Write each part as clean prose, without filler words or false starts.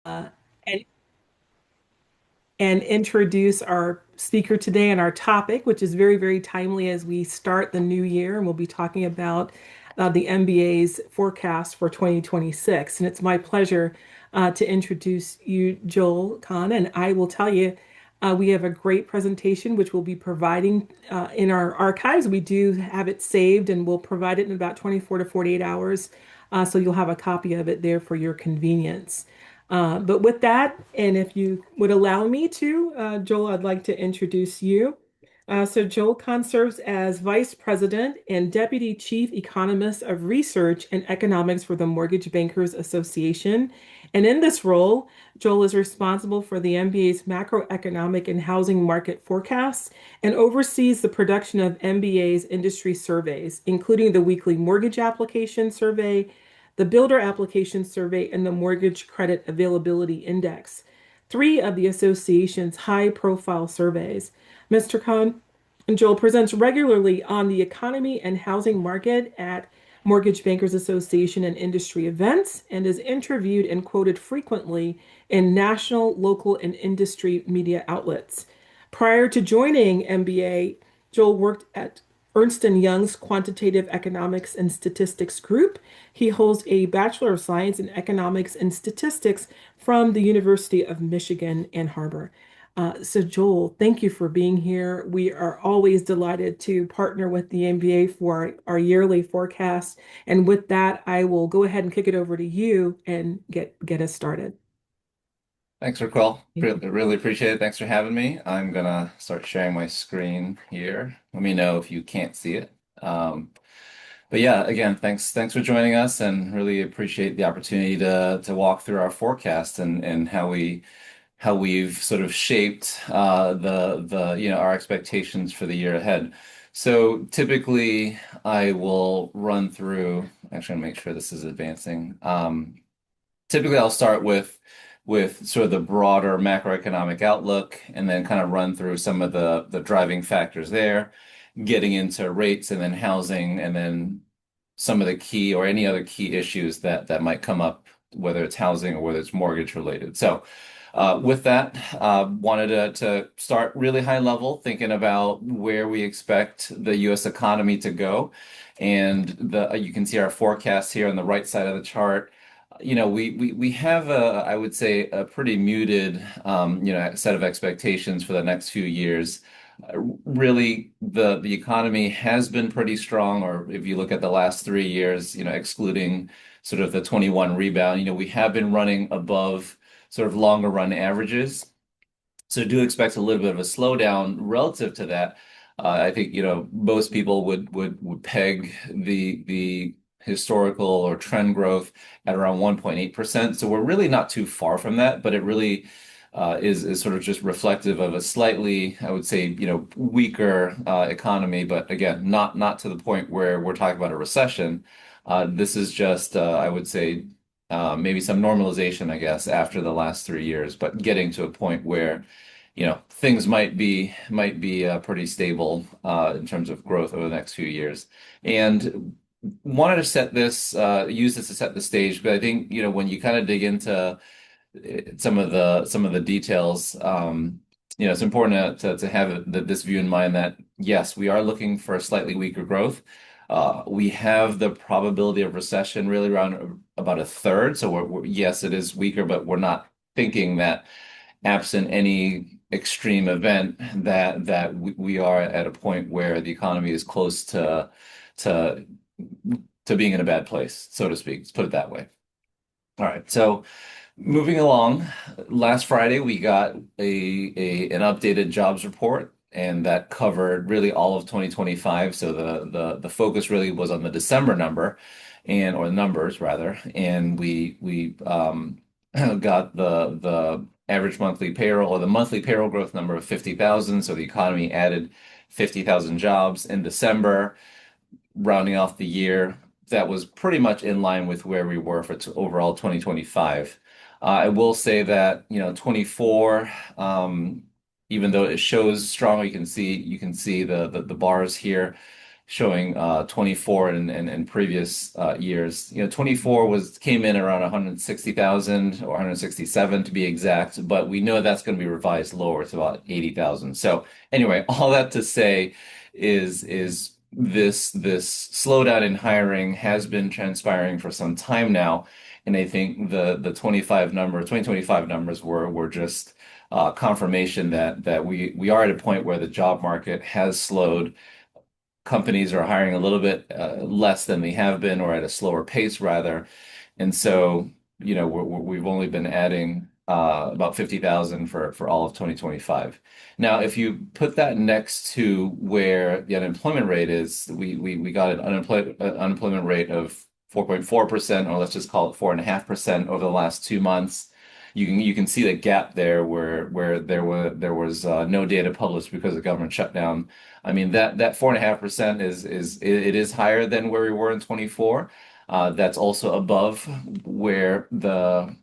uh, and, and introduce our speaker today and our topic, which is very, very timely as we start the new year. And we'll be talking about the MBA's forecast for 2026. And it's my pleasure to introduce you, Joel Kahn. And I will tell you, we have a great presentation, which we'll be providing in our archives. We do have it saved and we'll provide it in about 24 to 48 hours. So you'll have a copy of it there for your convenience. But with that, and if you would allow me to, Joel, I'd like to introduce you. So Joel Kahn serves as Vice President and Deputy Chief Economist of Research and Economics for the Mortgage Bankers Association. And in this role, Joel is responsible for the MBA's macroeconomic and housing market forecasts and oversees the production of MBA's industry surveys, including the weekly mortgage application survey, the Builder Application Survey, and the Mortgage Credit Availability Index, three of the association's high-profile surveys. Mr. Khan Joel presents regularly on the economy and housing market at Mortgage Bankers Association and industry events, and is interviewed and quoted frequently in national, local, and industry media outlets. Prior to joining MBA, Joel worked at Ernst& Young's Quantitative Economics and Statistics Group. He holds a Bachelor of Science in Economics and Statistics from the University of Michigan, Ann Arbor. So Joel, thank you for being here. We are always delighted to partner with the MBA for our yearly forecast. And with that, I will go ahead and kick it over to you and get us started. Thanks, Raquel. Thank you. Really appreciate it. Thanks for having me. I'm gonna start sharing my screen here. Let me know if you can't see it. But yeah, again, thanks for joining us, and really appreciate the opportunity to walk through our forecast and how we've sort of shaped the our expectations for the year ahead. So typically, I will run through. Actually, I'll make sure this is advancing. Typically, I'll start with sort of the broader macroeconomic outlook, and then kind of run through some of the driving factors there, getting into rates and then housing, and then some of the key or any other key issues that might come up, whether it's housing or whether it's mortgage related. So with that, wanted to start really high level, thinking about where we expect the U.S. economy to go. And you can see our forecast here on the right side of the chart. We have I would say, a pretty muted, set of expectations for the next few years. Really, the economy has been pretty strong, or if you look at the last 3 years, excluding sort of the 21 rebound, we have been running above sort of longer run averages. So do expect a little bit of a slowdown relative to that. I think, most people would peg the historical or trend growth at around 1.8%. So we're really not too far from that, but it really is sort of just reflective of a slightly, I would say, weaker economy. But again, not to the point where we're talking about a recession. This is just, I would say, maybe some normalization, I guess, after the last 3 years, but getting to a point where, things might be pretty stable in terms of growth over the next few years. And wanted to use this to set the stage, but I think, when you kind of dig into some of the details, it's important to have this view in mind that yes, we are looking for a slightly weaker growth. We have the probability of recession really around about a third. So yes, it is weaker, but we're not thinking that absent any extreme event that we are at a point where the economy is close to being in a bad place, so to speak. Let's put it that way. All right. So moving along, last Friday we got an updated jobs report, and that covered really all of 2025. So the focus really was on the December number, or numbers rather, and we got the average monthly payroll, or the monthly payroll growth number of 50,000. So the economy added 50,000 jobs in December, rounding off the year. That was pretty much in line with where we were for overall 2025. I will say that, 24, even though it shows strong, you can see the bars here showing 24 and previous years. 24 came in around 160,000 or 167 to be exact, but we know that's going to be revised lower to about 80,000. So anyway, all that to say is this slowdown in hiring has been transpiring for some time now, and I think the 2025 numbers were just confirmation that we are at a point where the job market has slowed. Companies are hiring a little bit less than they have been, or at a slower pace rather. And so, we've only been adding about 50,000 for all of 2025. Now, if you put that next to where the unemployment rate is, we got an unemployment rate of 4.4%, or let's just call it 4.5% over the last 2 months. You can see the gap there where there was no data published because of government shutdown. I mean that 4.5% is higher than where we were in 24. That's also above where the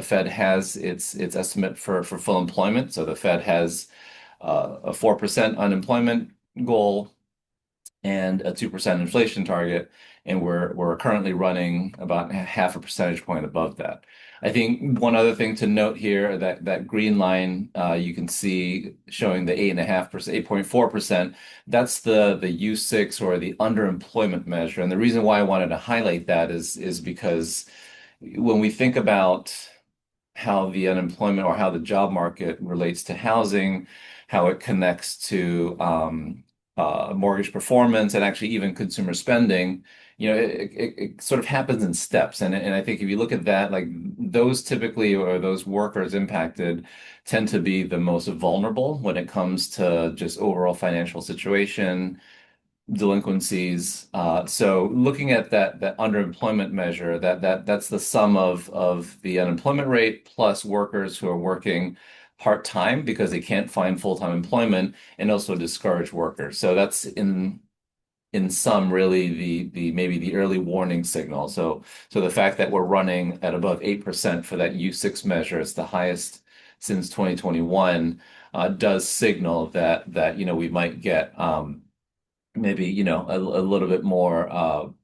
Fed has its estimate for full employment. So the Fed has a 4% unemployment goal and a 2% inflation target, and we're currently running about half a percentage point above that. I think one other thing to note here, that green line you can see showing the 8.5%, 8.4%, that's the U6 or the underemployment measure. And the reason why I wanted to highlight that is because when we think about how the unemployment or how the job market relates to housing, how it connects to mortgage performance and actually even consumer spending, it sort of happens in steps. And I think if you look at that, like those typically or those workers impacted tend to be the most vulnerable when it comes to just overall financial situation, delinquencies. So looking at that underemployment measure, that's the sum of the unemployment rate plus workers who are working part-time because they can't find full-time employment, and also discouraged workers. So that's in sum really the maybe the early warning signal. So the fact that we're running at above 8% for that U6 measure, it's the highest since 2021, does signal that we might get maybe a little bit more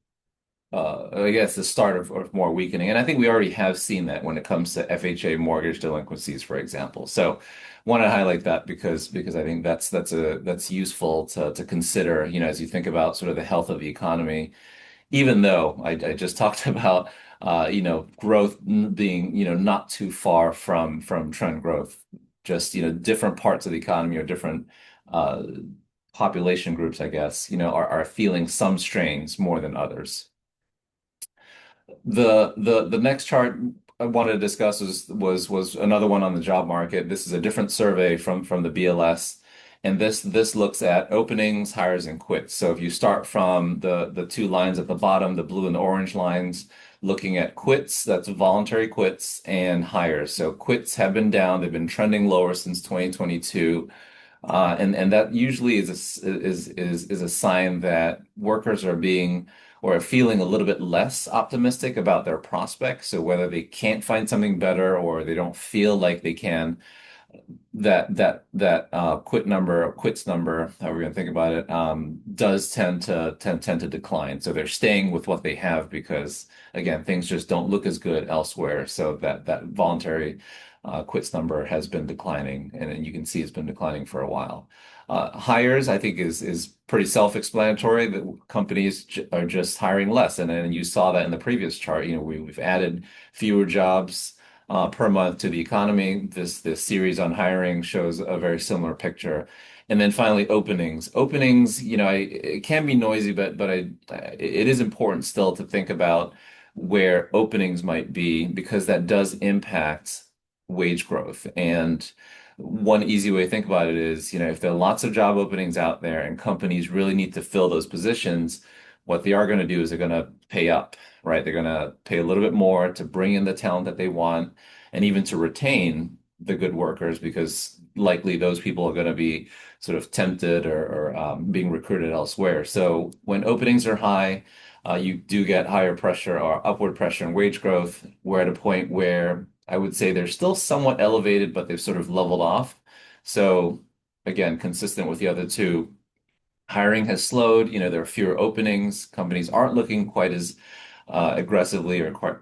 I guess the start of more weakening. And I think we already have seen that when it comes to FHA mortgage delinquencies, for example. So want to highlight that because I think that's useful to consider, as you think about sort of the health of the economy, even though I just talked about growth being, not too far from trend growth. Just, different parts of the economy or different uh population groups, I guess, are feeling some strains more than others. The next chart I wanted to discuss was another one on the job market. This is a different survey from the BLS, and this looks at openings, hires, and quits. So if you start from the two lines at the bottom, the blue and the orange lines, looking at quits, that's voluntary quits, and hires. So quits have been down; they've been trending lower since 2022. And that usually is a sign that workers are being or are feeling a little bit less optimistic about their prospects. So whether they can't find something better or they don't feel like they can, that quits number, however you're gonna think about it, does tend to decline. So they're staying with what they have because again, things just don't look as good elsewhere. So that voluntary quits number has been declining, and you can see it's been declining for a while. Hires, I think, is pretty self-explanatory that companies are just hiring less, and you saw that in the previous chart. We've added fewer jobs per month to the economy. This series on hiring shows a very similar picture. And then finally, openings. Openings, it can be noisy, but it is important still to think about where openings might be because that does impact wage growth. And one easy way to think about it is, if there are lots of job openings out there and companies really need to fill those positions, what they are going to do is they're going to pay up, right? They're going to pay a little bit more to bring in the talent that they want and even to retain the good workers because likely those people are going to be sort of tempted or being recruited elsewhere. So when openings are high, you do get higher pressure or upward pressure in wage growth. We're at a point where I would say they're still somewhat elevated, but they've sort of leveled off. So again, consistent with the other two, hiring has slowed. There are fewer openings. Companies aren't looking quite as aggressively or quite,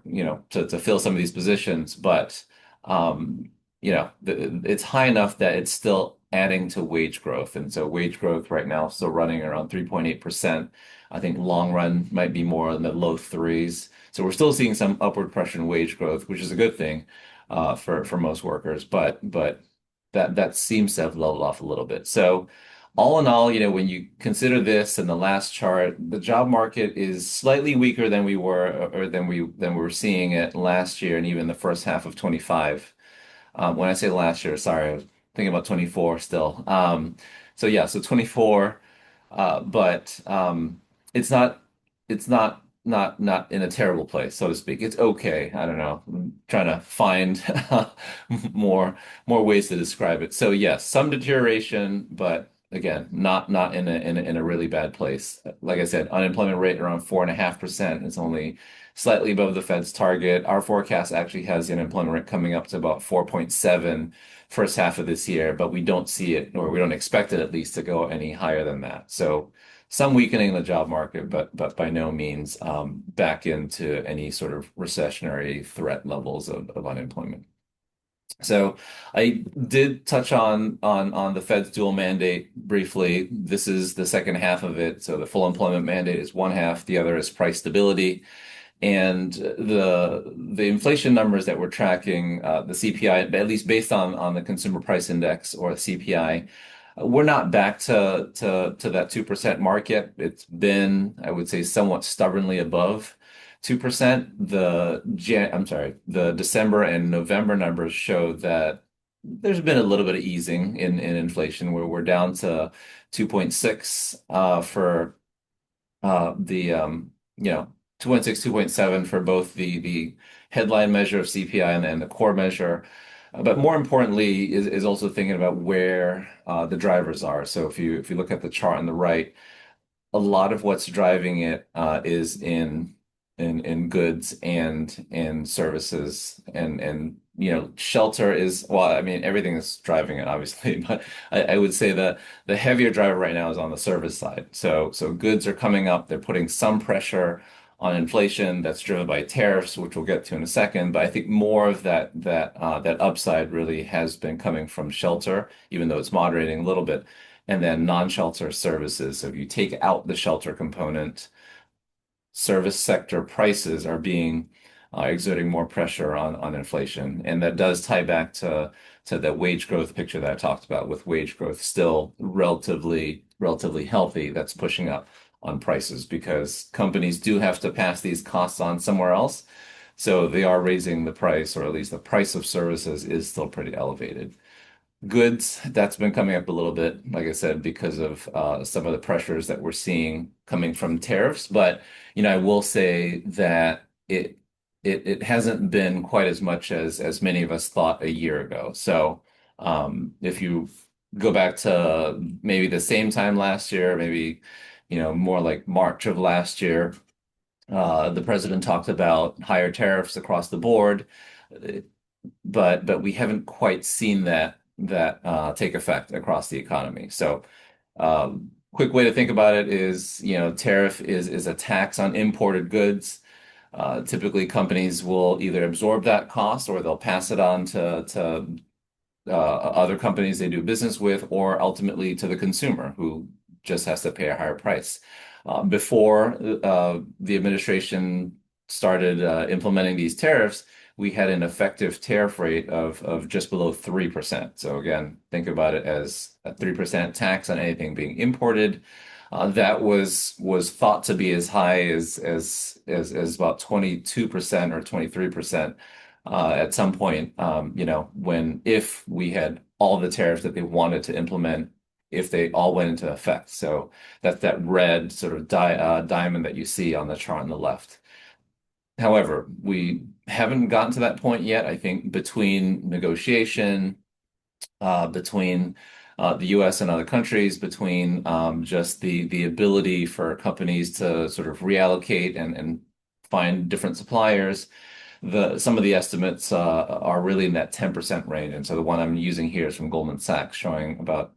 to fill some of these positions, but um, it's high enough that it's still adding to wage growth. And so wage growth right now is still running around 3.8%. I think long run might be more in the low threes. So we're still seeing some upward pressure in wage growth, which is a good thing for most workers, but that seems to have leveled off a little bit. So all in all, when you consider this and the last chart, the job market is slightly weaker than we were or than we were seeing it last year and even the first half of 25. When I say last year, sorry, I was thinking about 24 still. So yeah, so 24, but it's not in a terrible place, so to speak. It's okay. I don't know. I'm trying to find more more ways to describe it. So yes, some deterioration, but again, not in a really bad place. Like I said, unemployment rate around 4.5%. It's only slightly above the Fed's target. Our forecast actually has the unemployment rate coming up to about 4.7 first half of this year, but we don't see it, or we don't expect it at least to go any higher than that. So some weakening in the job market, but by no means back into any sort of recessionary threat levels of unemployment. So I did touch on the Fed's dual mandate briefly. This is the second half of it. So the full employment mandate is one half, the other is price stability. And the inflation numbers that we're tracking, the CPI, at least based on the consumer price index or the CPI, we're not back to that 2% mark yet. It's been, I would say, somewhat stubbornly above 2%. The December and November numbers show that there's been a little bit of easing in inflation where we're down to 2.6 for the 2.6, 2.7 for both the headline measure of CPI and the core measure. But more importantly is also thinking about where the drivers are. So if you look at the chart on the right, a lot of what's driving it is in goods and in services and shelter is, well, I mean, everything is driving it obviously, but I would say that the heavier driver right now is on the service side. So goods are coming up, they're putting some pressure on inflation that's driven by tariffs, which we'll get to in a second. But I think more of that upside really has been coming from shelter, even though it's moderating a little bit, and then non-shelter services. So if you take out the shelter component, service sector prices are being exerting more pressure on inflation. And that does tie back to the wage growth picture that I talked about, with wage growth still relatively healthy. That's pushing up on prices because companies do have to pass these costs on somewhere else. So they are raising the price, or at least the price of services is still pretty elevated. Goods, that's been coming up a little bit, like I said, because of some of the pressures that we're seeing coming from tariffs. But I will say that it hasn't been quite as much as many of us thought a year ago. So if you go back to maybe the same time last year, maybe more like March of last year, the president talked about higher tariffs across the board, but we haven't quite seen that take effect across the economy. So, quick way to think about it is, tariff is a tax on imported goods. Typically, companies will either absorb that cost or they'll pass it on to other companies they do business with, or ultimately to the consumer who just has to pay a higher price. Before the administration started implementing these tariffs, we had an effective tariff rate of just below 3%. So again, think about it as a 3% tax on anything being imported. That was thought to be as high as about 22% or 23% at some point, if we had all the tariffs that they wanted to implement, if they all went into effect. So that's that red sort of diamond that you see on the chart on the left. However, we haven't gotten to that point yet. I think between negotiation, between the US and other countries, between just the ability for companies to sort of reallocate and find different suppliers, some of the estimates are really in that 10% range. And so the one I'm using here is from Goldman Sachs, showing about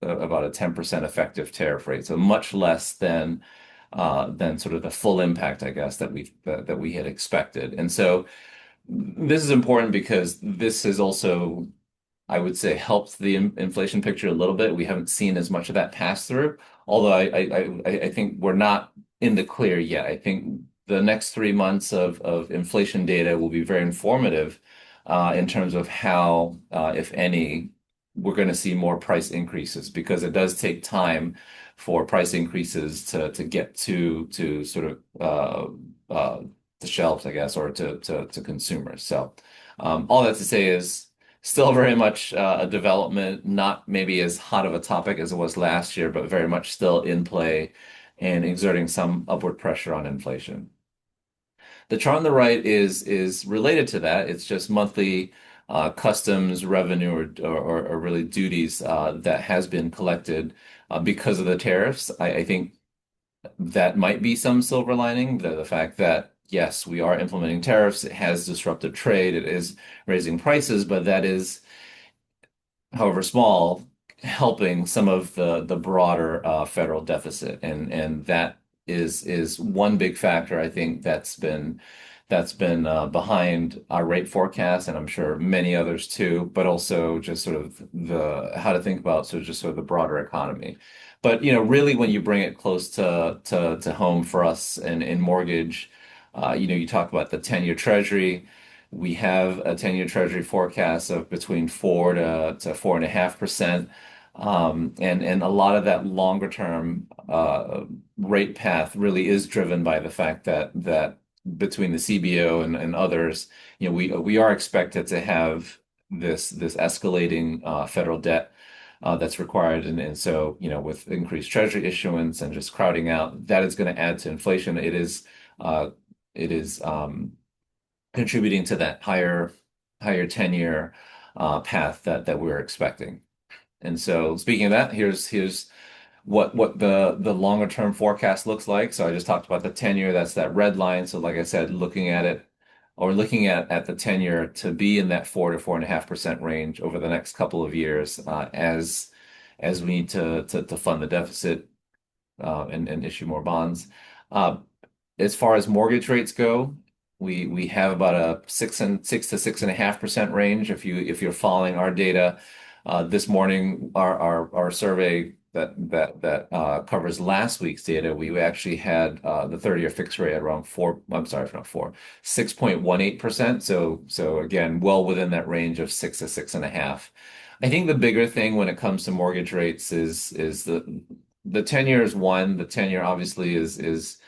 about a 10% effective tariff rate, so much less than sort of the full impact, I guess, that we had expected. And so this is important because this has also, I would say, helped the inflation picture a little bit. We haven't seen as much of that pass through, although I think we're not in the clear yet. I think the next 3 months of inflation data will be very informative in terms of how, if any, we're going to see more price increases because it does take time for price increases to get to sort of the shelves, I guess, or to consumers. So all that to say is still very much a development, not maybe as hot of a topic as it was last year, but very much still in play and exerting some upward pressure on inflation. The chart on the right is related to that. It's just monthly customs revenue or really duties that has been collected because of the tariffs. I think that might be some silver lining, the fact that yes, we are implementing tariffs. It has disrupted trade. It is raising prices, but that is, however small, helping some of the broader federal deficit, and that is one big factor I think that's been behind our rate forecast, and I'm sure many others too, but also just sort of the how to think about sort of just sort of the broader economy. But really, when you bring it close to home for us in mortgage, you talk about the 10-year Treasury. We have a 10-year Treasury forecast of between 4 to 4.5%. And a lot of that longer term rate path really is driven by the fact that between the CBO and others, we are expected to have this escalating federal debt that's required, and so with increased Treasury issuance and just crowding out, that is going to add to inflation. It is contributing to that higher 10-year path that we're expecting. And so speaking of that, here's what the longer term forecast looks like. So I just talked about the 10-year, that's that red line. So like I said, looking at it or looking at the 10-year to be in that 4 to 4.5% range over the next couple of years, as we need to fund the deficit and issue more bonds. Uh, as far as mortgage rates go, we have about a 6 to 6.5% range. If you're following our data, this morning our survey that covers last week's data, we actually had the 30-year fixed rate at around four. I'm sorry, not four, 6.18%. So again, well within that range of 6 to 6.5. I think the bigger thing when it comes to mortgage rates is the 10-year is one. The 10-year obviously is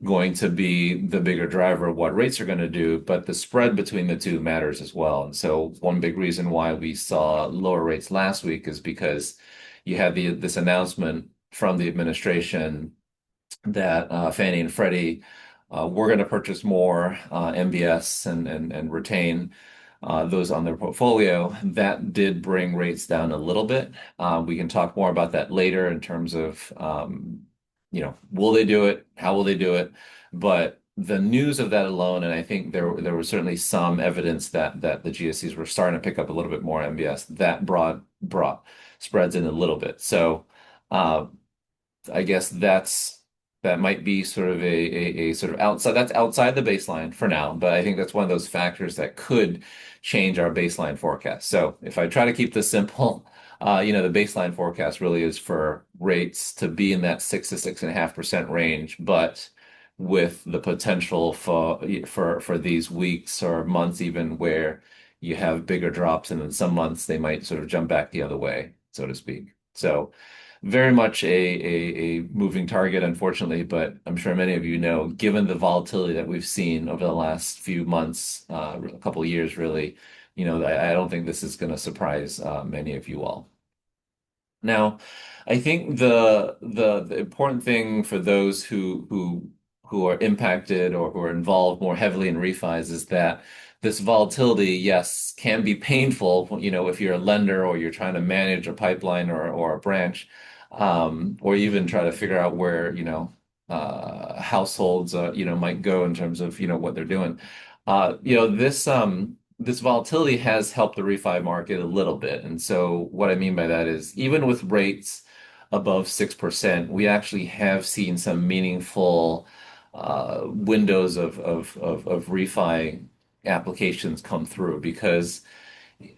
going to be the bigger driver of what rates are going to do, but the spread between the two matters as well. And so one big reason why we saw lower rates last week is because you had this announcement from the administration that Fannie and Freddie were going to purchase more MBS and retain those on their portfolio. That did bring rates down a little bit. We can talk more about that later in terms of will they do it? How will they do it? But the news of that alone, and I think there was certainly some evidence that the GSEs were starting to pick up a little bit more MBS, that brought spreads in a little bit. So uh, I guess that might be sort of a sort of outside the baseline for now, but I think that's one of those factors that could change our baseline forecast. So if I try to keep this simple, the baseline forecast really is for rates to be in that 6 to 6.5% range, but with the potential for these weeks or months even where you have bigger drops, and in some months they might sort of jump back the other way, so to speak. So very much a moving target, unfortunately, but I'm sure many of you know, given the volatility that we've seen over the last few months, a couple of years, really, I don't think this is going to surprise many of you all. Now, I think the important thing for those who are impacted or who are involved more heavily in refis is that this volatility, yes, can be painful, if you're a lender or you're trying to manage a pipeline or a branch, or even try to figure out where, households, might go in terms of, what they're doing. This volatility has helped the refi market a little bit. And so what I mean by that is even with rates above 6%, we actually have seen some meaningful windows of refi applications come through because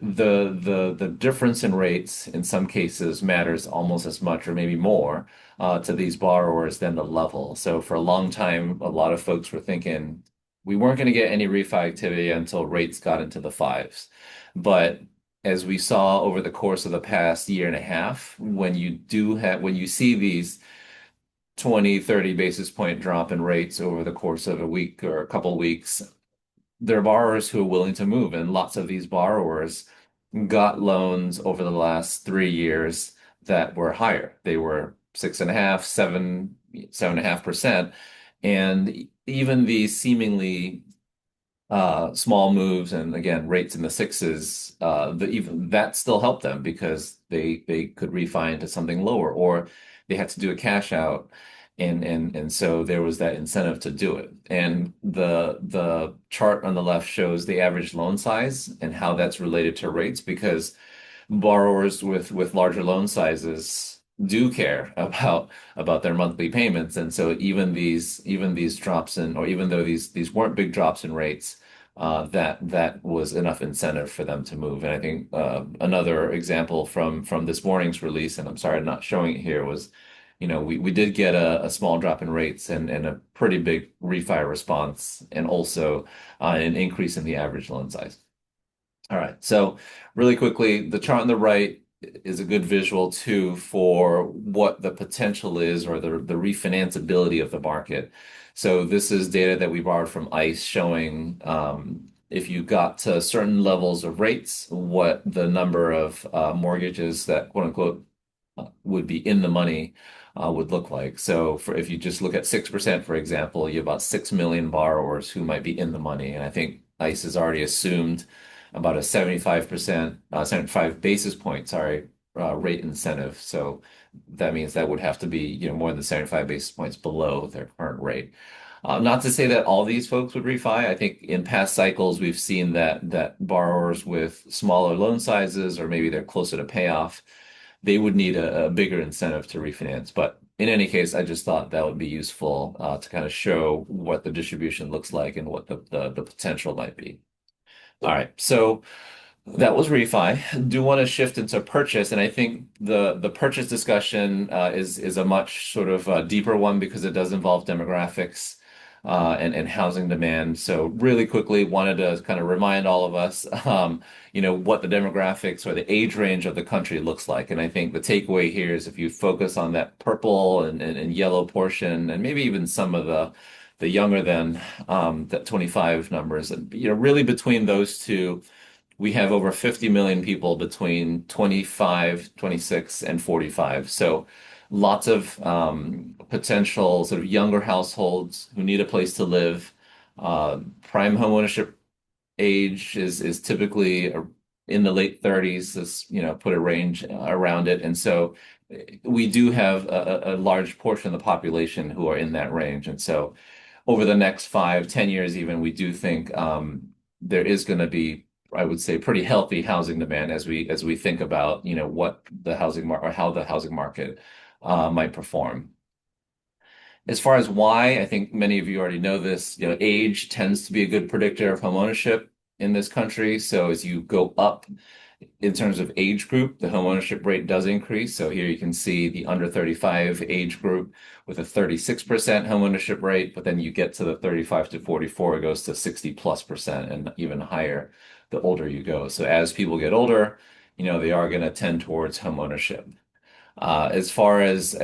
the difference in rates in some cases matters almost as much or maybe more to these borrowers than the level. So for a long time, a lot of folks were thinking we weren't going to get any refi activity until rates got into the fives. But as we saw over the course of the past year and a half, when you see these 20, 30 basis point drop in rates over the course of a week or a couple weeks, there are borrowers who are willing to move, and lots of these borrowers got loans over the last 3 years that were higher. They were 6.5, 7, 7.5%. And even these seemingly small moves and again rates in the sixes, even that still helped them because they could refi into something lower or they had to do a cash out and so there was that incentive to do it. And the chart on the left shows the average loan size and how that's related to rates because borrowers with larger loan sizes do care about their monthly payments. And so even these drops in, or even though these weren't big drops in rates, that was enough incentive for them to move. And I think another example from this morning's release, and I'm sorry I'm not showing it here, was we did get a small drop in rates and a pretty big refi response, and also an increase in the average loan size. All right. So really quickly, the chart on the right is a good visual too for what the potential is or the refinanceability of the market. So this is data that we borrowed from ICE showing if you got to certain levels of rates, what the number of mortgages that quote unquote would be in the money would look like. So for if you just look at 6%, for example, you have about 6 million borrowers who might be in the money. And I think ICE has already assumed about a 75%, 75 basis point, sorry, rate incentive. So that means that would have to be, more than 75 basis points below their current rate. Not to say that all these folks would refi. I think in past cycles we've seen that borrowers with smaller loan sizes or maybe they're closer to payoff, they would need a bigger incentive to refinance. But in any case, I just thought that would be useful to kind of show what the distribution looks like and what the potential might be. All right, so that was refi. Do want to shift into purchase, and I think the purchase discussion is a much sort of deeper one because it does involve demographics and housing demand. So really quickly, wanted to kind of remind all of us, what the demographics or the age range of the country looks like. And I think the takeaway here is if you focus on that purple and yellow portion, and maybe even some of the younger than that 25 numbers, and really between those two we have over 50 million people between 25, 26, and 45. So lots of potential sort of younger households who need a place to live. Prime homeownership age is typically in the late 30s, this, put a range around it. And so we do have a large portion of the population who are in that range. And so over the next 5, 10 years even, we do think there is going to be, I would say, pretty healthy housing demand as we think about, what the housing market or how the housing market might perform. As far as why, I think many of you already know this, age tends to be a good predictor of home ownership in this country. So as you go up in terms of age group, the home ownership rate does increase. So here you can see the under 35 age group with a 36% home ownership rate, but then you get to the 35 to 44, it goes to 60+% and even higher the older you go. So as people get older, they are going to tend towards home ownership. As far as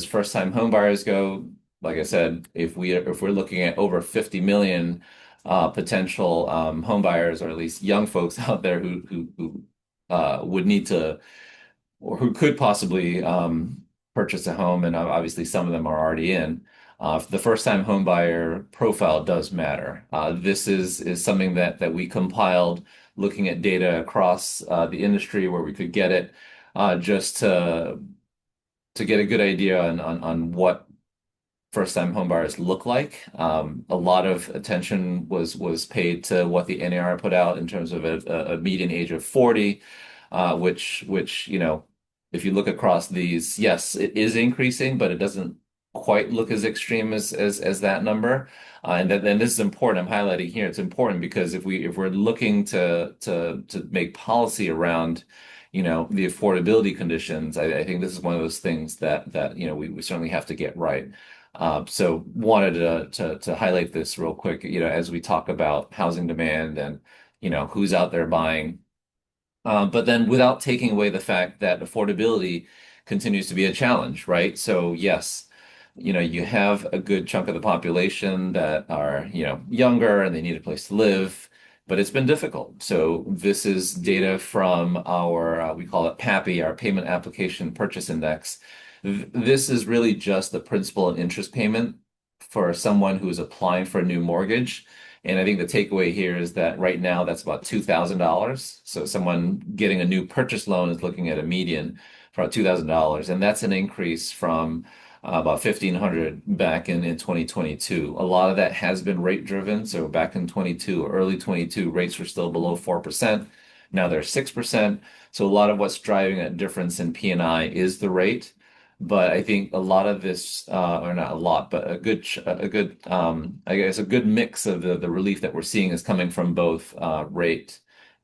first-time home buyers go, like I said, if we're looking at over 50 million potential home buyers, or at least young folks out there who would need to or who could possibly purchase a home, and obviously some of them are already in. The first-time home buyer profile does matter. This is something that we compiled looking at data across the industry where we could get it just to get a good idea on what first-time home buyers look like. A lot of attention was paid to what the NAR put out in terms of a median age of 40, which if you look across these, yes, it is increasing, but it doesn't quite look as extreme as that number. And this is important. I'm highlighting here. It's important because if we're looking to make policy around, the affordability conditions, I think this is one of those things that we certainly have to get right. So wanted to highlight this real quick, as we talk about housing demand and who's out there buying. But then without taking away the fact that affordability continues to be a challenge, right? So yes, you have a good chunk of the population that are, younger and they need a place to live, but it's been difficult. So this is data from our, we call it PAPI, our Payment Application Purchase Index. This is really just the principal and interest payment for someone who is applying for a new mortgage. And I think the takeaway here is that right now that's about $2,000. So someone getting a new purchase loan is looking at a median for about $2,000. And that's an increase from about 1,500 back in 2022. A lot of that has been rate driven. So back in 22, early 22, rates were still below 4%. Now they're 6%. So a lot of what's driving that difference in P&I is the rate. But I think a lot of this, or not a lot, but I guess a good mix of the relief that we're seeing is coming from both rate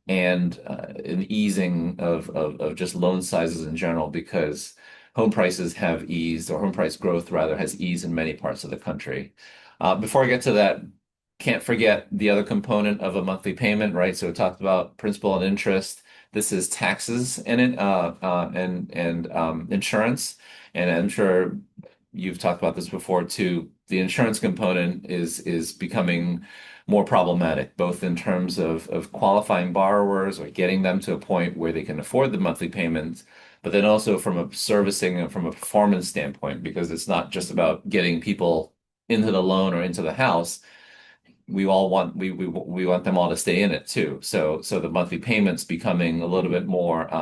and an easing of just loan sizes in general, because home prices have eased, or home price growth rather has eased in many parts of the country. Before I get to that, can't forget the other component of a monthly payment, right? So we talked about principal and interest. This is taxes and insurance. And I'm sure you've talked about this before too. The insurance component is becoming more problematic, both in terms of qualifying borrowers or getting them to a point where they can afford the monthly payments, but then also from a servicing and from a performance standpoint, because it's not just about getting people into the loan or into the house. We want them all to stay in it too. So the monthly payments becoming a little bit more,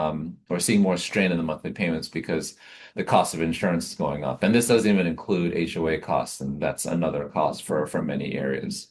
or seeing more strain in the monthly payments because the cost of insurance is going up. And this doesn't even include HOA costs, and that's another cost for many areas.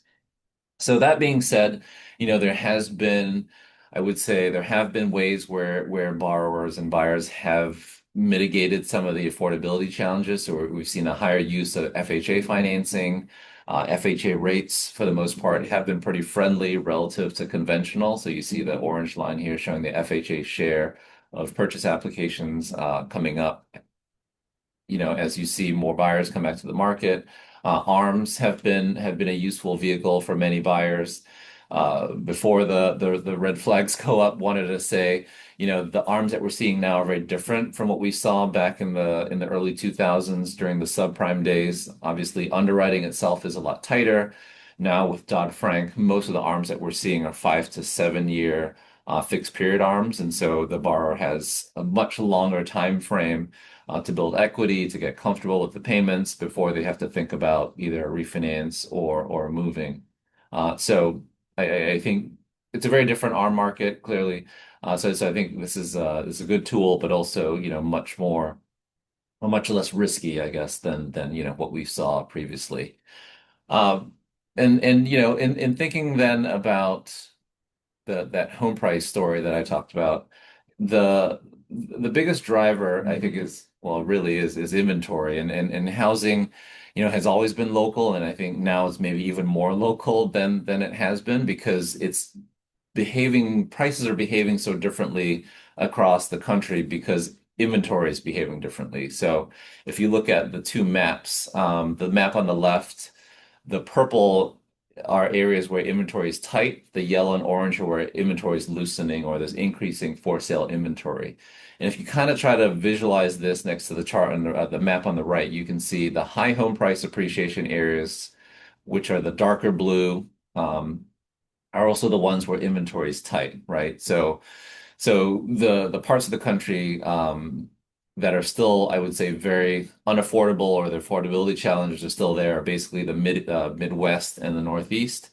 So that being said, I would say there have been ways where borrowers and buyers have mitigated some of the affordability challenges. So we've seen a higher use of FHA financing. FHA rates, for the most part, have been pretty friendly relative to conventional. So you see the orange line here showing the FHA share of purchase applications coming up, as you see more buyers come back to the market. ARMs have been a useful vehicle for many buyers. Before the red flags go up, wanted to say, the ARMs that we're seeing now are very different from what we saw back in the early 2000s during the subprime days. Obviously, underwriting itself is a lot tighter. Now with Dodd-Frank, most of the ARMs that we're seeing are 5 to 7 year fixed period ARMs, and so the borrower has a much longer time frame to build equity, to get comfortable with the payments before they have to think about either a refinance or moving. So I think it's a very different ARM market, clearly. So I think this is a good tool, but also much more, or much less risky, I guess, than what we saw previously. Um, and in thinking then about that home price story that I talked about, the the biggest driver I think is, well, really is inventory, and housing, has always been local, and I think now it's maybe even more local than it has been, because prices are behaving so differently across the country because inventory is behaving differently. So if you look at the two maps, the map on the left, the purple are areas where inventory is tight. The yellow and orange are where inventory is loosening, or there's increasing for sale inventory. And if you kind of try to visualize this next to the chart on the map on the right, you can see the high home price appreciation areas, which are the darker blue, are also the ones where inventory is tight, right? So the parts of the country that are still, I would say, very unaffordable, or the affordability challenges are still there, are basically the Midwest and the Northeast,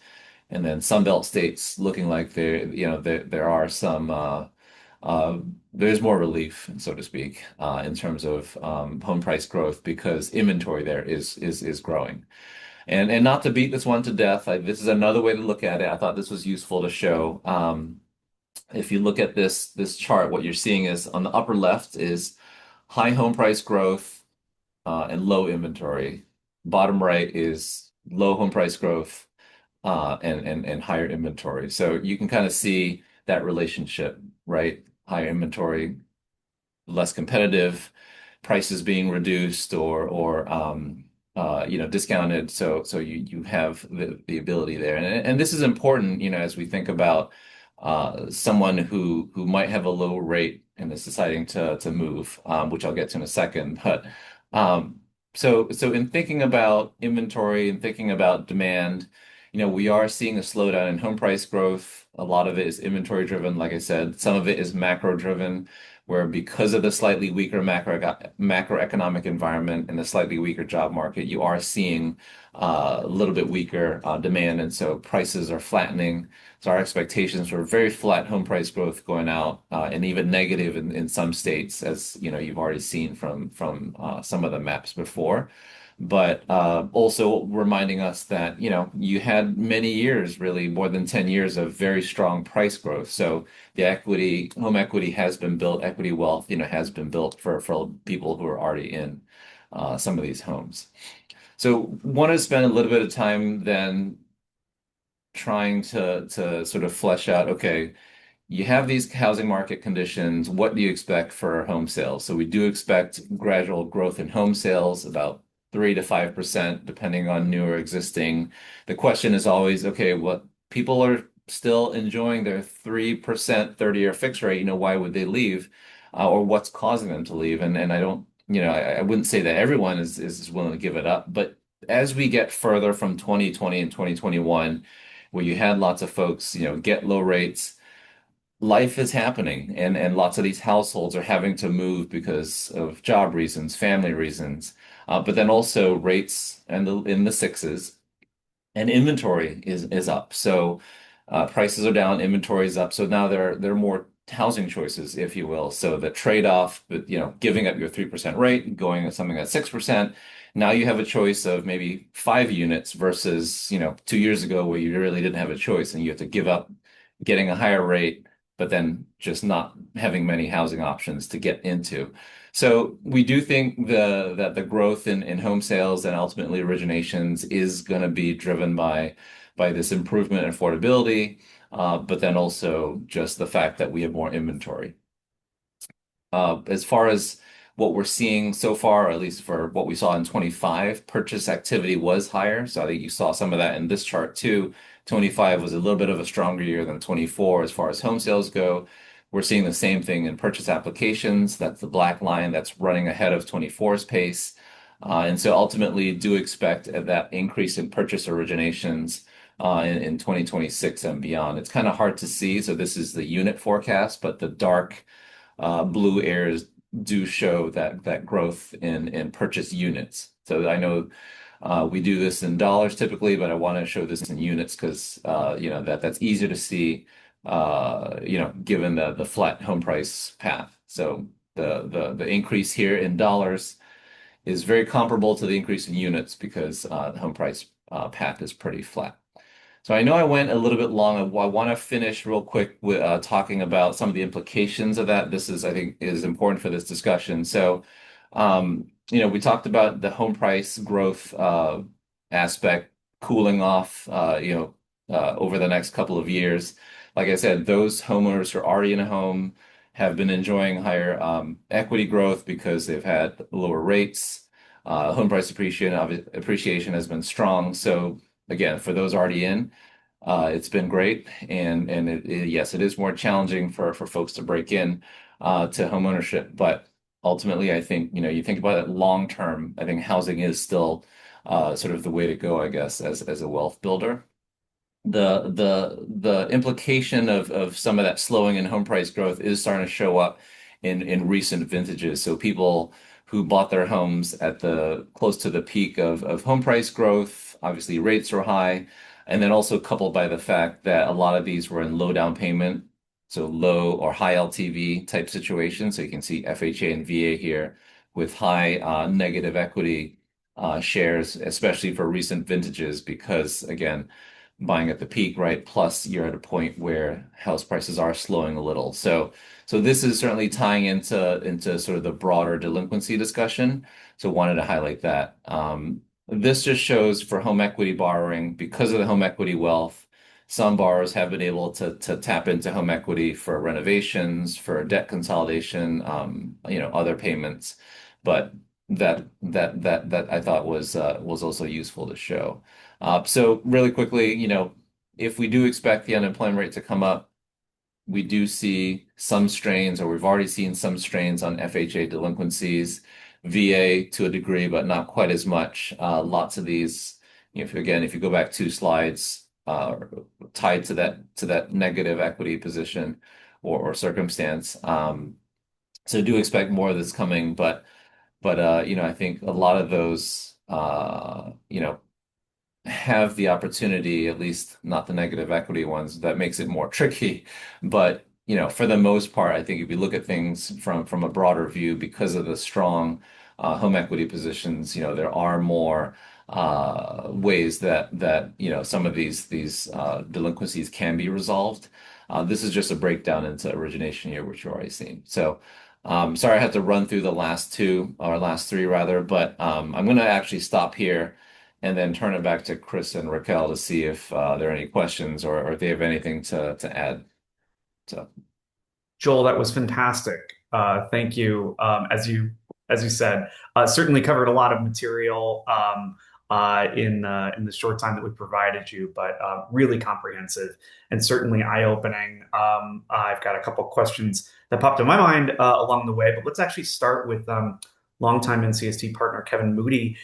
and then Sunbelt states looking like there are some uh, there's more relief, so to speak, in terms of home price growth, because inventory there is growing. And not to beat this one to death, this is another way to look at it. I thought this was useful to show. If you look at this chart, what you're seeing is on the upper left is high home price growth and low inventory. Bottom right is low home price growth and higher inventory. So you can kind of see that relationship, right? Higher inventory, less competitive, prices being reduced or discounted. So you have the ability there, and this is important, as we think about someone who might have a low rate and is deciding to move, which I'll get to in a second. But um, so in thinking about inventory and thinking about demand. We are seeing a slowdown in home price growth. A lot of it is inventory driven, like I said. Some of it is macro driven, where because of the slightly weaker macroeconomic environment and the slightly weaker job market, you are seeing a little bit weaker demand, and so prices are flattening. So our expectations were very flat home price growth going out, and even negative in some states, as you've already seen from some of the maps before. But also reminding us that you had many years, really more than 10 years of very strong price growth. So the home equity has been built, equity wealth, has been built for people who are already in some of these homes. So want to spend a little bit of time then trying to sort of flesh out, okay, you have these housing market conditions. What do you expect for home sales? So we do expect gradual growth in home sales, about 3 to 5%, depending on new or existing. The question is always, okay, what people are still enjoying their 3% 30-year fixed rate, why would they leave? Or what's causing them to leave? And I don't, I wouldn't say that everyone is willing to give it up, but as we get further from 2020 and 2021, where you had lots of folks, get low rates, life is happening, and lots of these households are having to move because of job reasons, family reasons, but then also rates and in the sixes, and inventory is up. So prices are down, inventory is up. So now there are more housing choices, if you will. So the trade-off, but giving up your 3% rate, going at something at 6%. Now you have a choice of maybe 5 units versus 2 years ago where you really didn't have a choice and you have to give up getting a higher rate, but then just not having many housing options to get into. So we do think that the growth in home sales and ultimately originations is going to be driven by this improvement in affordability, but then also just the fact that we have more inventory. As far as what we're seeing so far, or at least for what we saw in 25, purchase activity was higher. So I think you saw some of that in this chart too. 25 was a little bit of a stronger year than 24 as far as home sales go. We're seeing the same thing in purchase applications. That's the black line that's running ahead of 24's pace. And so ultimately do expect that increase in purchase originations in 2026 and beyond. It's kind of hard to see. So this is the unit forecast, but the dark blue areas do show that growth in purchase units. So I know we do this in dollars typically, but I want to show this in units because that's easier to see given the flat home price path. So the increase here in dollars is very comparable to the increase in units because the home price path is pretty flat. So I know I went a little bit long. I want to finish real quick with talking about some of the implications of that. This is, I think, is important for this discussion. So, we talked about the home price growth aspect cooling off, over the next couple of years. Like I said, those homeowners who are already in a home have been enjoying higher equity growth because they've had lower rates. Home price appreciation has been strong. So again, for those already in, it's been great, and yes, it is more challenging for folks to break in to home ownership. But ultimately, I think you think about it long term. I think housing is still sort of the way to go, I guess, as a wealth builder. The implication of some of that slowing in home price growth is starting to show up in recent vintages. So people who bought their homes at the close to the peak of home price growth, obviously rates are high, and then also coupled by the fact that a lot of these were in low down payment, so low or high LTV type situations. So you can see FHA and VA here with high negative equity shares, especially for recent vintages, because again, buying at the peak, right? Plus you're at a point where house prices are slowing a little. So this is certainly tying into sort of the broader delinquency discussion. So wanted to highlight that. This just shows for home equity borrowing, because of the home equity wealth, some borrowers have been able to tap into home equity for renovations, for debt consolidation, other payments. But that I thought was also useful to show. So really quickly, if we do expect the unemployment rate to come up, we do see some strains, or we've already seen some strains on FHA delinquencies, VA to a degree, but not quite as much. Lots of these, if you go back 2 slides, tied to that negative equity position or circumstance. So do expect more of this coming, but I think a lot of those have the opportunity, at least not the negative equity ones, that makes it more tricky. But, for the most part, I think if you look at things from a broader view, because of the strong home equity positions, there are more ways that some of these delinquencies can be resolved. This is just a breakdown into origination here, which you've already seen. So sorry I had to run through the last two, or last three rather, but I'm going to actually stop here and then turn it back to Chris and Raquel to see if there are any questions or if they have anything to add. So, Joel, that was fantastic. Thank you. As you said, certainly covered a lot of material in the short time that we provided you, but really comprehensive and certainly eye-opening. I've got a couple questions that popped in my mind along the way, but let's actually start with longtime NCST partner Kevin Moody.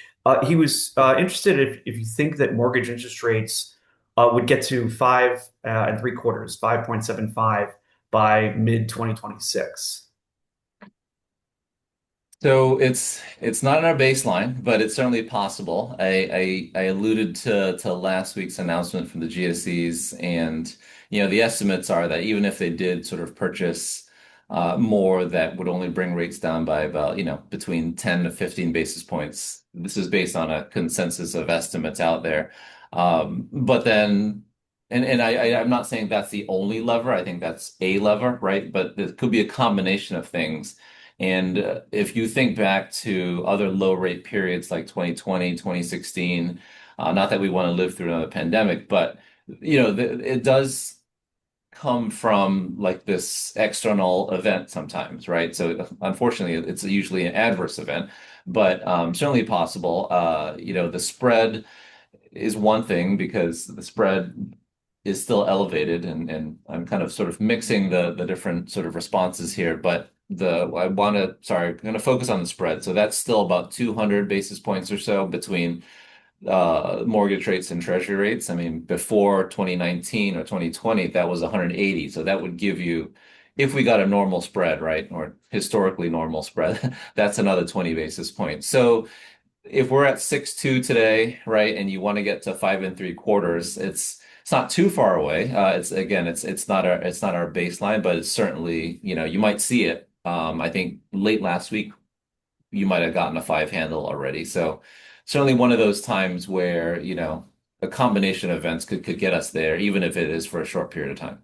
He was interested if you think that mortgage interest rates would get to 5.75, 5.75 by mid 2026. so it's not in our baseline, but it's certainly possible. I alluded to last week's announcement from the GSEs, and the estimates are that even if they did sort of purchase more, that would only bring rates down by about between 10 to 15 basis points. This is based on a consensus of estimates out there. But then, I'm not saying that's the only lever. I think that's a lever, right? But it could be a combination of things. And if you think back to other low rate periods like 2020, 2016, not that we want to live through another pandemic, but it does come from like this external event sometimes, right? So unfortunately, it's usually an adverse event, but certainly possible. The spread is one thing because the spread is still elevated, and I'm kind of sort of mixing the different sort of responses here, but I'm going to focus on the spread. So that's still about 200 basis points or so between mortgage rates and treasury rates. I mean, before 2019 or 2020, that was 180. So that would give you, if we got a normal spread, right, or historically normal spread, that's another 20 basis points. So if we're at 6.2 today, right, and you want to get to 5.75, it's not too far away. It's not our baseline, but it's certainly, you might see it. I think late last week you might have gotten a five handle already. So certainly one of those times where, a combination of events could get us there, even if it is for a short period of time.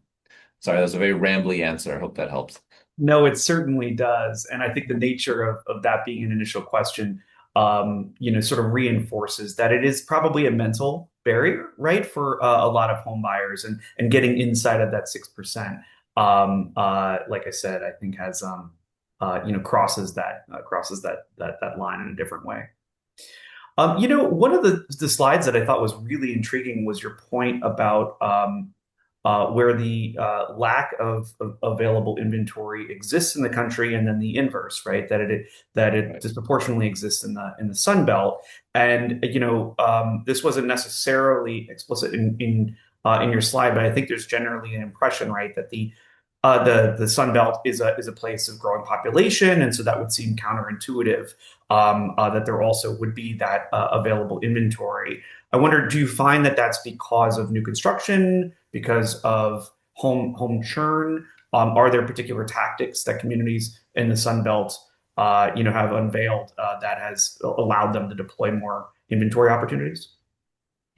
Sorry, that was a very rambly answer. I hope that helps. No, it certainly does. And I think the nature of that being an initial question, sort of reinforces that it is probably a mental barrier, right, for a lot of home buyers and getting inside of that 6%. Like I said, I think has, crosses that line in a different way. One of the slides that I thought was really intriguing was your point about where the lack of available inventory exists in the country, and then the inverse, right? That it Right. disproportionately exists in the Sun Belt, and this wasn't necessarily explicit in your slide, but I think there's generally an impression, right, that the Sun Belt is a place of growing population, and so that would seem counterintuitive, that there also would be that available inventory. I wonder, do you find that that's because of new construction, because of home churn? Are there particular tactics that communities in the Sun Belt, have unveiled that has allowed them to deploy more inventory opportunities?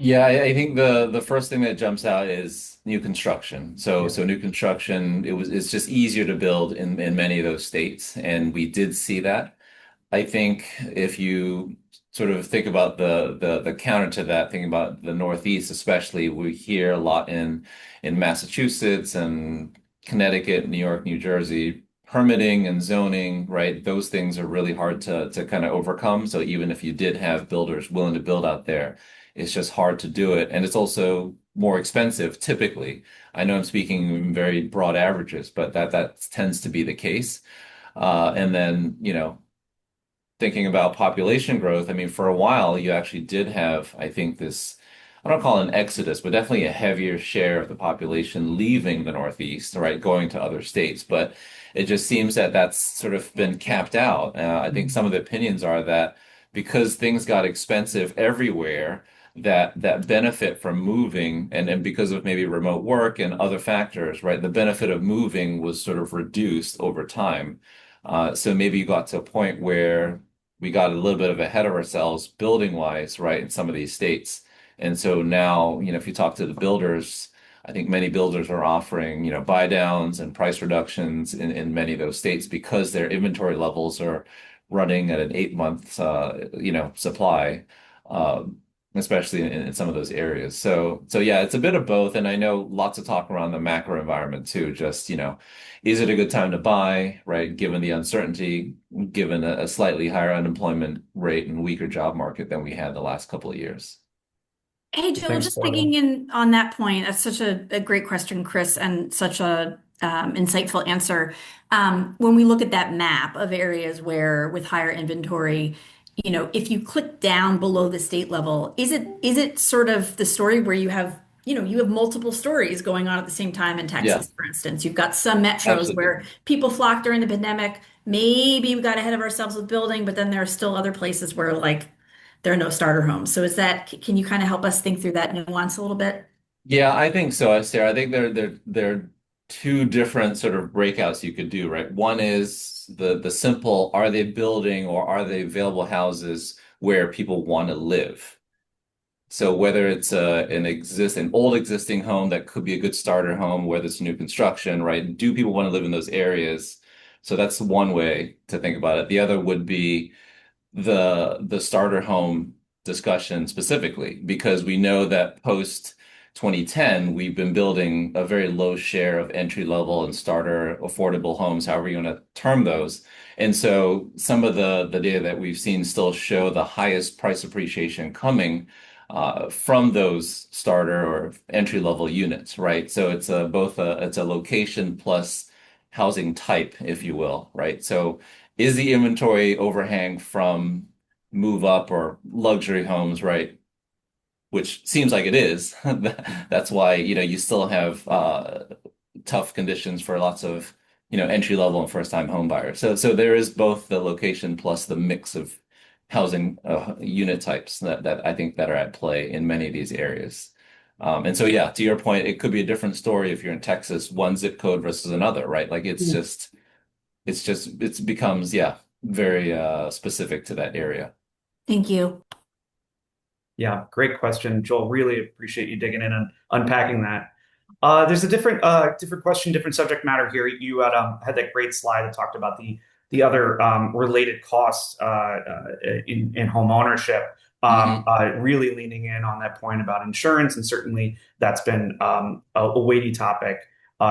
Yeah, I think the first thing that jumps out is new construction. Yeah. So new construction, it's just easier to build in many of those states, and we did see that. I think if you sort of think about the counter to that, thinking about the Northeast especially, we hear a lot in Massachusetts and Connecticut, New York, New Jersey, permitting and zoning, right? Those things are really hard to kind of overcome. So even if you did have builders willing to build out there, it's just hard to do it. And it's also more expensive typically. I know I'm speaking in very broad averages, but that tends to be the case. And then, thinking about population growth, I mean, for a while, you actually did have, I think, this, I don't call it an exodus, but definitely a heavier share of the population leaving the Northeast, right, going to other states. But it just seems that that's sort of been capped out. I think some of the opinions are that because things got expensive everywhere, that benefit from moving and because of maybe remote work and other factors, right, the benefit of moving was sort of reduced over time. So maybe you got to a point where we got a little bit of ahead of ourselves building wise, right, in some of these states. And so now, if you talk to the builders, I think many builders are offering, buy downs and price reductions in many of those states because their inventory levels are running at an 8 month, supply, especially in some of those areas. So yeah, it's a bit of both. And I know lots of talk around the macro environment too, just, is it a good time to buy, right? Given the uncertainty, given a slightly higher unemployment rate and weaker job market than we had the last couple of years. Hey, Well, Joel, thanks just for digging that. in on that point. That's such a great question, Chris, and such a insightful answer. When we look at that map of areas where with higher inventory, if you click down below the state level, is it sort of the story where you have multiple stories going on at the same time in Yeah, Texas, for instance? You've got some metros absolutely. where people flocked during the pandemic. Maybe we got ahead of ourselves with building, but then there are still other places where like there are no starter homes. So can you kind of help us think through that nuance a little bit? Yeah, I think so, Sarah. I think there are two different sort of breakouts you could do, right? One is the simple, are they building or are they available houses where people want to live? So whether it's an old existing home that could be a good starter home, whether it's new construction, right? Do people want to live in those areas? So that's one way to think about it. The other would be the starter home discussion specifically, because we know that post 2010, we've been building a very low share of entry level and starter affordable homes, however you want to term those. And so some of the data that we've seen still show the highest price appreciation coming from those starter or entry level units, right? So it's a location plus housing type, if you will, right? So is the inventory overhang from move up or luxury homes, right? Which seems like it is. That's why, you still have tough conditions for lots of, entry level and first time home buyers. So there is both the location plus the mix of housing unit types that I think that are at play in many of these areas. And so, yeah, to your point, it could be a different story if you're in Texas, one zip code versus another, right? Like it becomes, yeah, very specific to that area. Thank you. Yeah, great question, Joel. Really appreciate you digging in and unpacking that. There's a different question, different subject matter here. You had that great slide that talked about the other related costs in home ownership. Hmm. Really leaning in on that point about insurance, and certainly that's been a weighty topic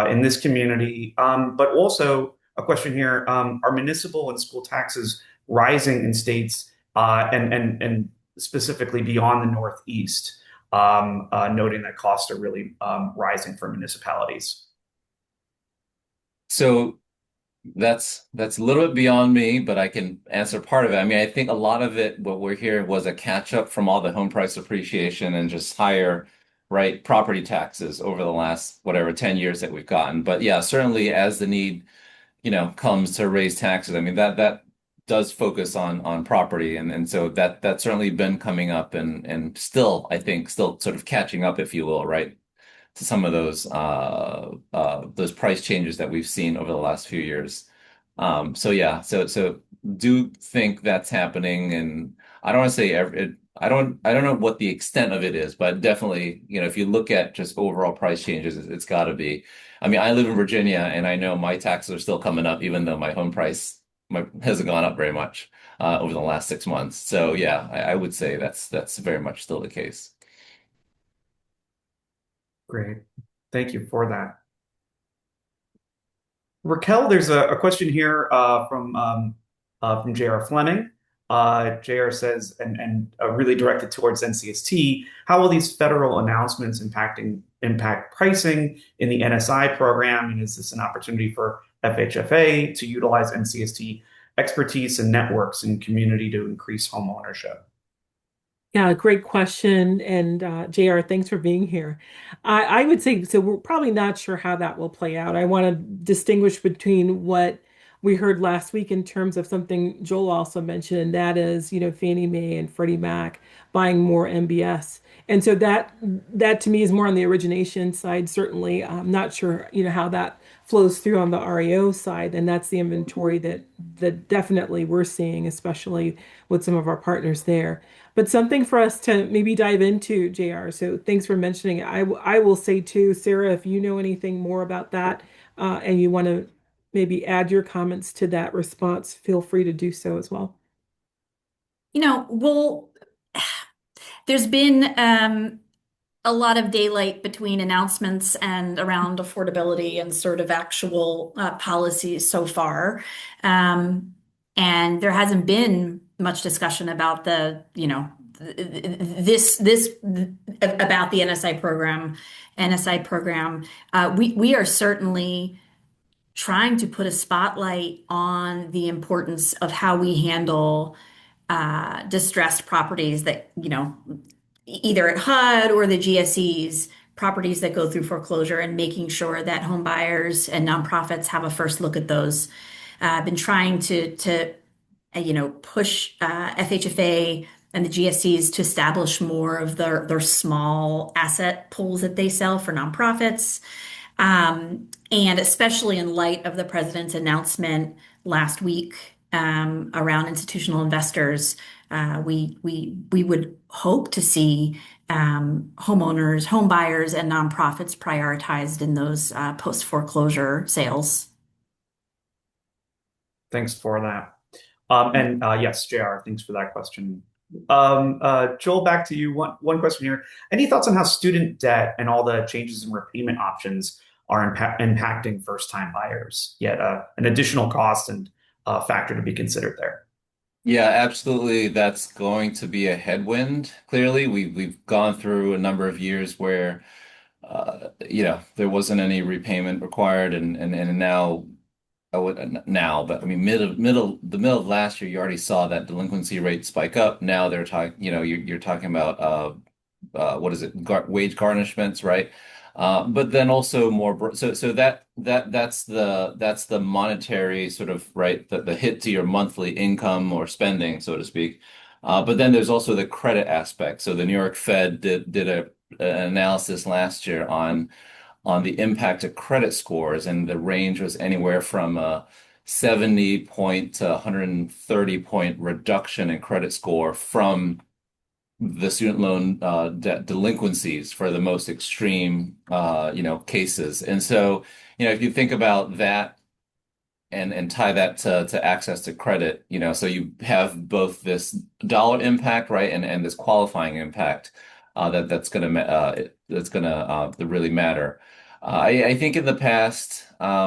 in this community. But also a question here: are municipal and school taxes rising in states and specifically beyond the Northeast? Noting that costs are really rising for municipalities. So that's a little bit beyond me, but I can answer part of it. I mean, I think a lot of it, what we're hearing was a catch up from all the home price appreciation and just higher, right, property taxes over the last, whatever, 10 years that we've gotten. But yeah, certainly as the need comes to raise taxes. I mean, that does focus on property, and so that's certainly been coming up and still, I think, still sort of catching up, if you will, right, to some of those price changes that we've seen over the last few years. So yeah, so do think that's happening, and I don't want to say I don't know what the extent of it is, but definitely, if you look at just overall price changes, it's got to be. I mean, I live in Virginia, and I know my taxes are still coming up, even though my home price hasn't gone up very much over the last 6 months. So yeah, I would say that's very much still the case. Great. Thank you for that. Raquel, there's a question here from J.R. Fleming. J.R. says, and really directed towards NCST, how will these federal announcements impact pricing in the NSI program? And is this an opportunity for FHFA to utilize NCST expertise and networks in community to increase home ownership? Yeah, great question. And JR, thanks for being here. I would say, so we're probably not sure how that will play out. I want to distinguish between what we heard last week in terms of something Joel also mentioned, and that is, Fannie Mae and Freddie Mac buying more MBS. And so that to me is more on the origination side, certainly. I'm not sure, how that flows through on the REO side, and that's the inventory that definitely we're seeing, especially with some of our partners there. But something for us to maybe dive into, JR. So thanks for mentioning it. I will say too, Sarah, if you know anything more about that and you want to maybe add your comments to that response, feel free to do so as well. Well, there's been a lot of daylight between announcements and around affordability and sort of actual policies so far. And there hasn't been much discussion about this about the NSI program. We are certainly trying to put a spotlight on the importance of how we handle distressed properties that, either at HUD or the GSEs, properties that go through foreclosure, and making sure that home buyers and nonprofits have a first look at those. I've been trying to push FHFA and the GSEs to establish more of their small asset pools that they sell for nonprofits. And especially in light of the president's announcement last week around institutional investors, we would hope to see homeowners, home buyers, and nonprofits prioritized in those post foreclosure sales. Thanks for that. And yes, JR, thanks for that question. Joel, back to you. One question here. Any thoughts on how student debt and all the changes in repayment options are impacting first-time buyers? Yet an additional cost and factor to be considered there. Yeah, absolutely. That's going to be a headwind. Clearly, we've gone through a number of years where there wasn't any repayment required, and now I would now, but I mean, the middle of last year, you already saw that delinquency rate spike up. Now they're talking, you're talking about what is it, wage garnishments, right? But then also more, so that's the monetary sort of right, the hit to your monthly income or spending, so to speak. But then there's also the credit aspect. So the New York Fed did an analysis last year on the impact of credit scores, and the range was anywhere from a 70 point to 130 point reduction in credit score from the student loan debt delinquencies for the most extreme cases. And so, if you think about that and tie that to access to credit, so you have both this dollar impact, right, and this qualifying impact that's gonna really matter. I think in the past, I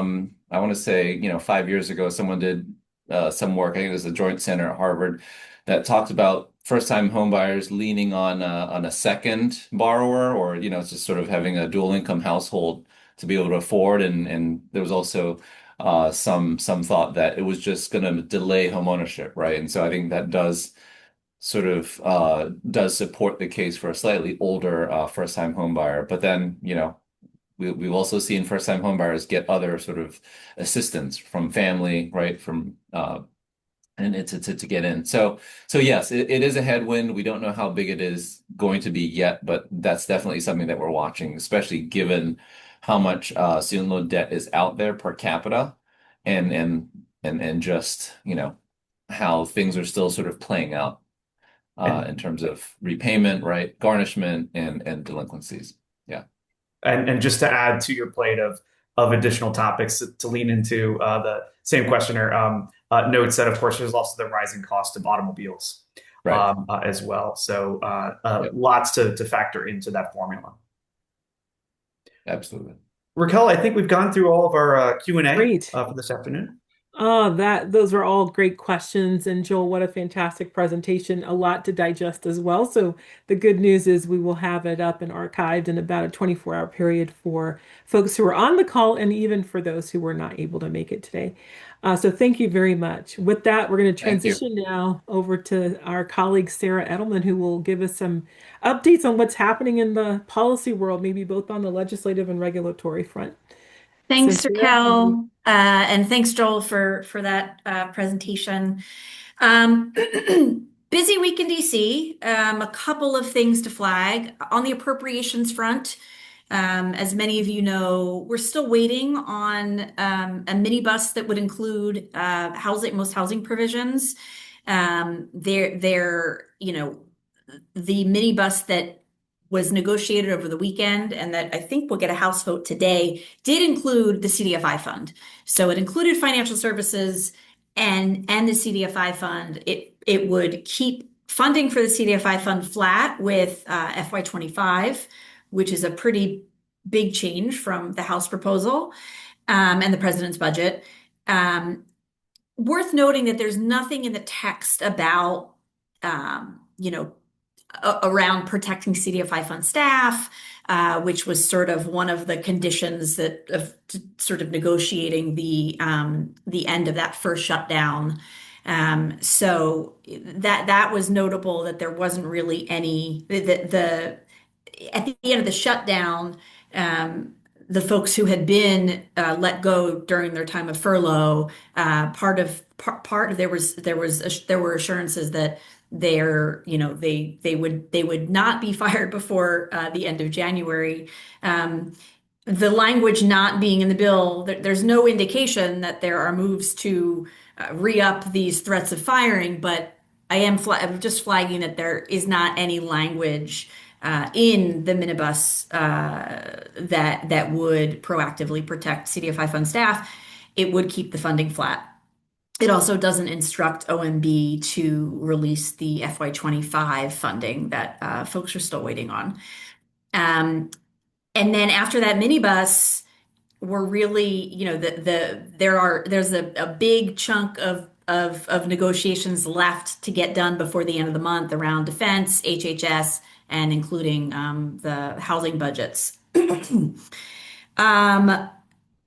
want to say, 5 years ago, someone did some work. I think it was a joint center at Harvard that talked about first-time home buyers leaning on a second borrower, or it's just sort of having a dual income household to be able to afford. And there was also some thought that it was just going to delay home ownership, right? And so I think that does support the case for a slightly older first-time home buyer. But then, we've also seen first-time home buyers get other sort of assistance from family, right? From and it's to get in. So yes, it is a headwind. We don't know how big it is going to be yet, but that's definitely something that we're watching, especially given how much student loan debt is out there per capita, and just how things are still sort of playing out. And in terms of repayment, right, garnishment, and delinquencies. Yeah. and just to add to your plate of additional topics to lean into, the same questioner notes that, of course, there's also the rising cost of automobiles Right. as well. So Yep. lots to factor into that formula. Absolutely. Raquel, I think we've gone through all of our Q&A Great. for this afternoon. Oh, those are all great questions. And Joel, what a fantastic presentation. A lot to digest as well. So the good news is we will have it up and archived in about a 24-hour period for folks who are on the call and even for those who were not able to make it today. So thank you very much. With that, we're going to Thank you. transition now over to our colleague Sarah Edelman, who will give us some updates on what's happening in the policy world, maybe both on the legislative and regulatory front. So Thanks, Sarah, Raquel, and thanks, Joel, for that presentation. Um, Busy week in DC. A couple of things to flag on the appropriations front. As many of you know, we're still waiting on a minibus that would include most housing provisions. The minibus that was negotiated over the weekend and that I think will get a House vote today did include the CDFI fund. So it included financial services and the CDFI fund. It would keep funding for the CDFI fund flat with FY25, which is a pretty big change from the House proposal and the president's budget. Worth noting that there's nothing in the text about, around protecting CDFI fund staff, which was sort of one of the conditions of sort of negotiating the end of that first shutdown. So that was notable that there wasn't really any at the end of the shutdown. The folks who had been let go during their time of furlough, there were assurances that they would not be fired before the end of January. The language not being in the bill, there's no indication that there are moves to re-up these threats of firing, but I'm just flagging that there is not any language in the minibus that would proactively protect CDFI fund staff. It would keep the funding flat. It also doesn't instruct OMB to release the FY25 funding that folks are still waiting on. And then after that minibus, we're really, there's a big chunk of negotiations left to get done before the end of the month around defense, HHS, and including the housing budgets.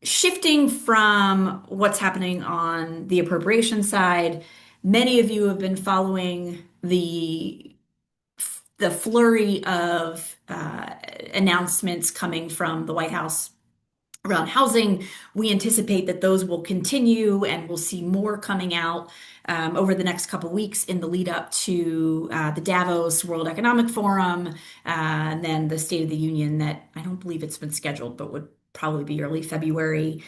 Shifting from what's happening on the appropriation side, many of you have been following the flurry of announcements coming from the White House around housing. We anticipate that those will continue and we'll see more coming out over the next couple of weeks in the lead up to the Davos World Economic Forum, and then the State of the Union that I don't believe it's been scheduled, but would probably be early February.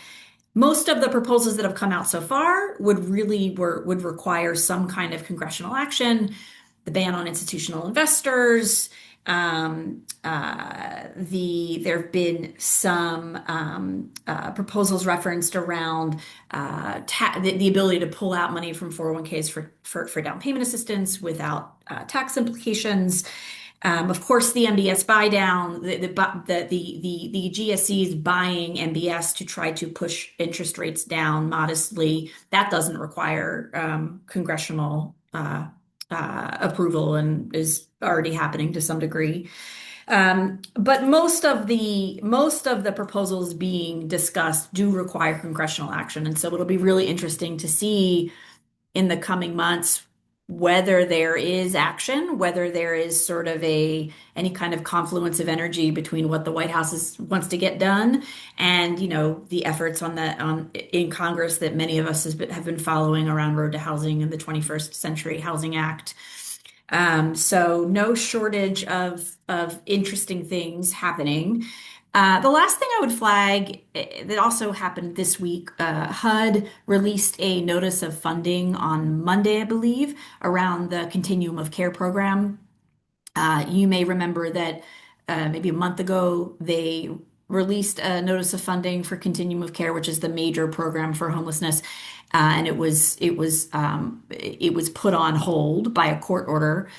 Most of the proposals that have come out so far would require some kind of congressional action. The ban on institutional investors. There have been some proposals referenced around the ability to pull out money from 401ks for down payment assistance without tax implications. Of course, the MBS buy down, the GSEs buying MBS to try to push interest rates down modestly. That doesn't require congressional approval and is already happening to some degree. But most of the proposals being discussed do require congressional action. And so it'll be really interesting to see in the coming months whether there is action, whether there is sort of any kind of confluence of energy between what the White House wants to get done and the efforts in Congress that many of us have been following around Road to Housing and the 21st Century Housing Act. So no shortage of interesting things happening. The last thing I would flag that also happened this week, HUD released a notice of funding on Monday, I believe, around the Continuum of Care program. You may remember that maybe a month ago, they released a notice of funding for Continuum of Care, which is the major program for homelessness, and it was put on hold by a court order.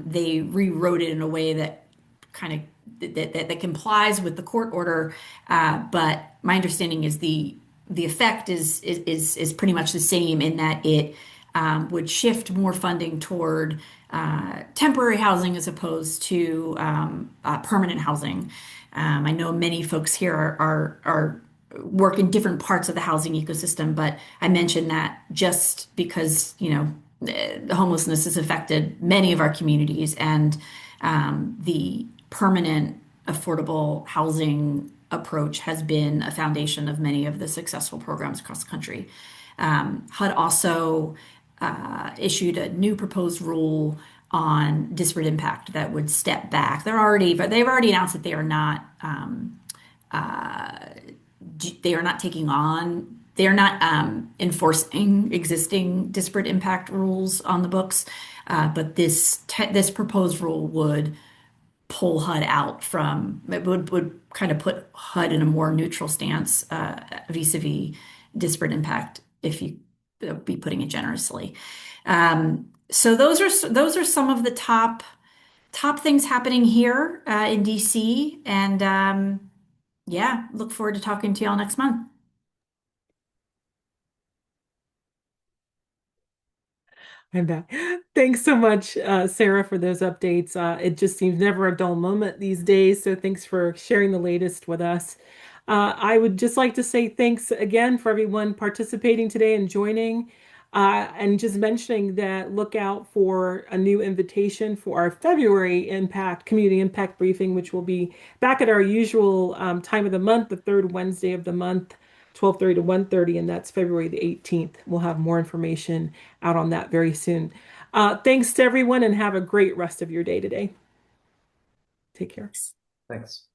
They rewrote it in a way that kind of that complies with the court order, but my understanding is the effect is pretty much the same in that it would shift more funding toward temporary housing as opposed to permanent housing. I know many folks here are work in different parts of the housing ecosystem, but I mentioned that just because, homelessness has affected many of our communities and the permanent affordable housing approach has been a foundation of many of the successful programs across the country. HUD also issued a new proposed rule on disparate impact that would step back. They've already announced that they are not enforcing existing disparate impact rules on the books. But this proposed rule would pull HUD out from it would kind of put HUD in a more neutral stance vis-a-vis disparate impact, if you be putting it generously. So those are some of the top things happening here in DC, and yeah, look forward to talking to y'all next month. I'm back. Thanks so much, Sarah, for those updates. It just seems never a dull moment these days. So thanks for sharing the latest with us. I would just like to say thanks again for everyone participating today and joining. And just mentioning that look out for a new invitation for our February community impact briefing, which will be back at our usual time of the month, the third Wednesday of the month, 12:30 to 1:30, and that's February the 18th. We'll have more information out on that very soon. Thanks to everyone and have a great rest of your day today. Take care. Thanks.